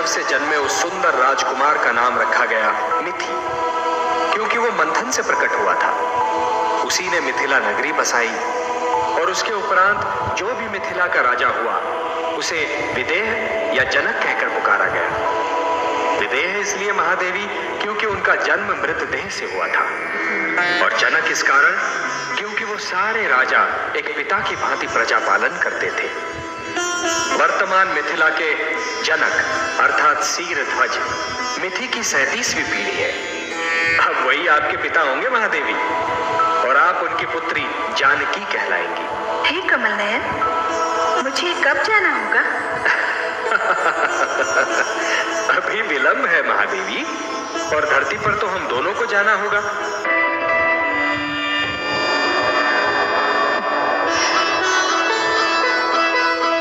गर्भ से जन्मे उस सुंदर राजकुमार का नाम रखा गया मिथि, क्योंकि वो मंथन से प्रकट हुआ था। उसी ने मिथिला नगरी बसाई और उसके उपरांत जो भी मिथिला का राजा हुआ उसे विदेह या जनक कहकर पुकारा गया। विदेह इसलिए महादेवी क्योंकि उनका जन्म मृतदेह से हुआ था, और जनक इस कारण क्योंकि वो सारे राजा एक पिता की भांति प्रजा पालन करते थे। वर्तमान मिथिला के जनक अर्थात सीरध्वज मिथि की 37वीं पीढ़ी है। अब वही आपके पिता होंगे महादेवी, और आप उनकी पुत्री जानकी कहलाएंगी। हे कमल नयन, मुझे कब जाना होगा? अभी विलंब है महादेवी, और धरती पर तो हम दोनों को जाना होगा।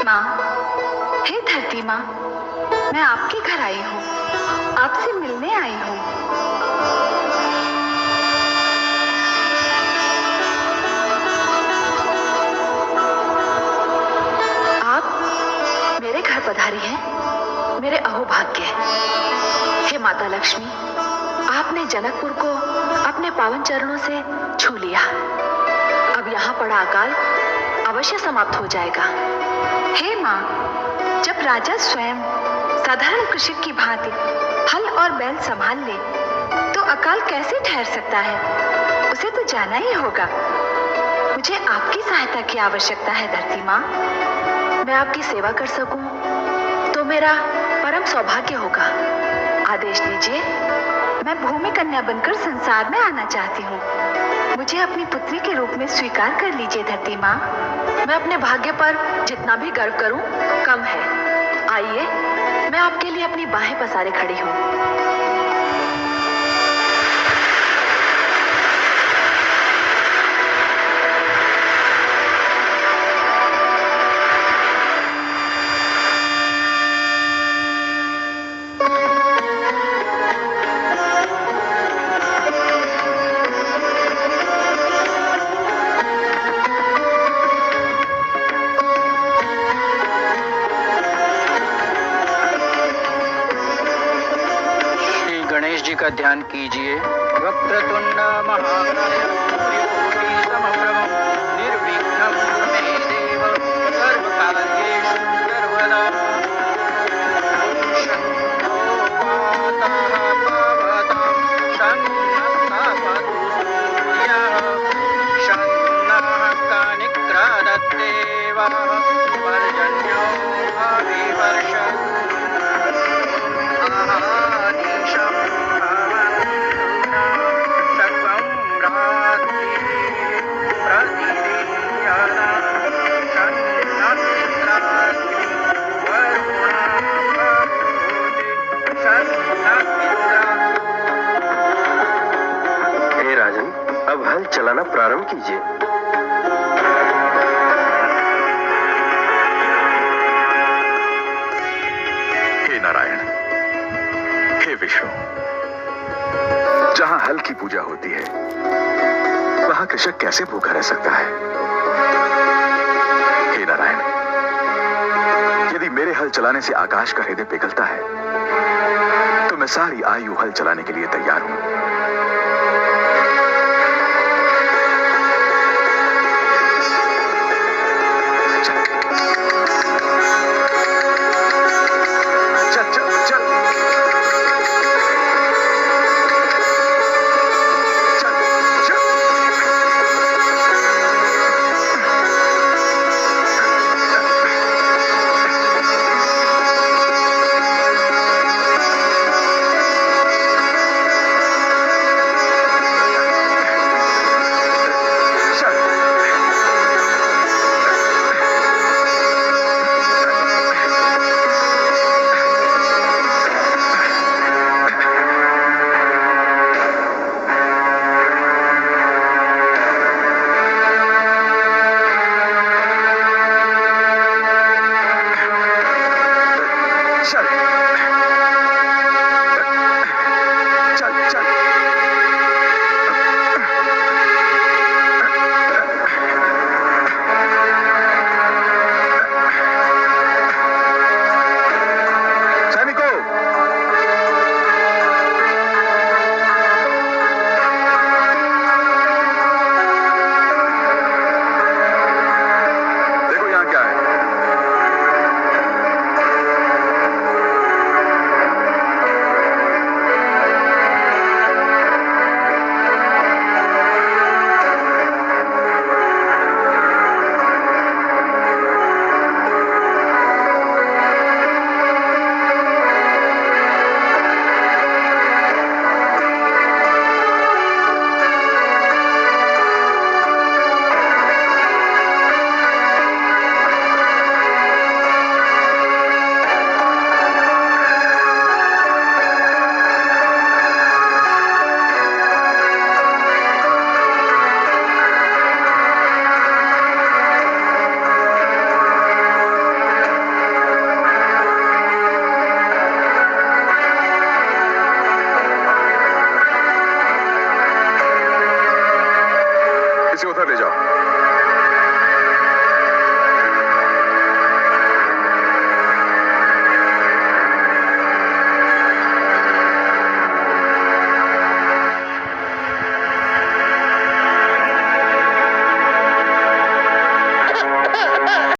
माँ, हे धरती माँ, मैं आपके घर आई हूँ, आपसे मिलने आई हूँ। आप मेरे घर पधारी हैं, मेरे अहोभाग्य। हे माता लक्ष्मी, आपने जनकपुर को अपने पावन चरणों से छू लिया। अब यहाँ पड़ा अकाल अवश्य समाप्त हो जाएगा। हे माँ, जब राजा स्वयं साधारण कृषक की भांति हल और बैल संभाल ले तो अकाल कैसे ठहर सकता है? उसे तो जाना ही होगा। मुझे आपकी सहायता की आवश्यकता है धरती माँ। मैं आपकी सेवा कर सकूं तो मेरा परम सौभाग्य होगा। आदेश दीजिए, मैं भूमि कन्या बनकर संसार में आना चाहती हूँ। मुझे अपनी पुत्री के रूप में स्वीकार कर लीजिए धरती माँ। मैं अपने भाग्य पर जितना भी गर्व करूं कम है। आइए, मैं आपके लिए अपनी बाहें पसारे खड़ी हूँ। का ध्यान कीजिए। वक्रतुंड महाकाय सूर्यकोटि समप्रभं निर्विघ्नं मे देव सर्वकार्येषु सर्वदा। शन्नो मातः भवतां शन्नस्तापतु सूर्यः शन्नः कानिक्रादत्तेवः पर्जन्यो अभिवर्षत्। हे राजन, अब हल चलाना प्रारंभ कीजिए। हे नारायण, हे विष्णु, जहां हल की पूजा होती है वहां कृषक कैसे भूखा रह सकता है? हे नारायण, यदि मेरे हल चलाने से आकाश का हृदय पिघलता है तो मैं सारी आयु हल चलाने के लिए तैयार हूं। इसे उधर ले जाओ।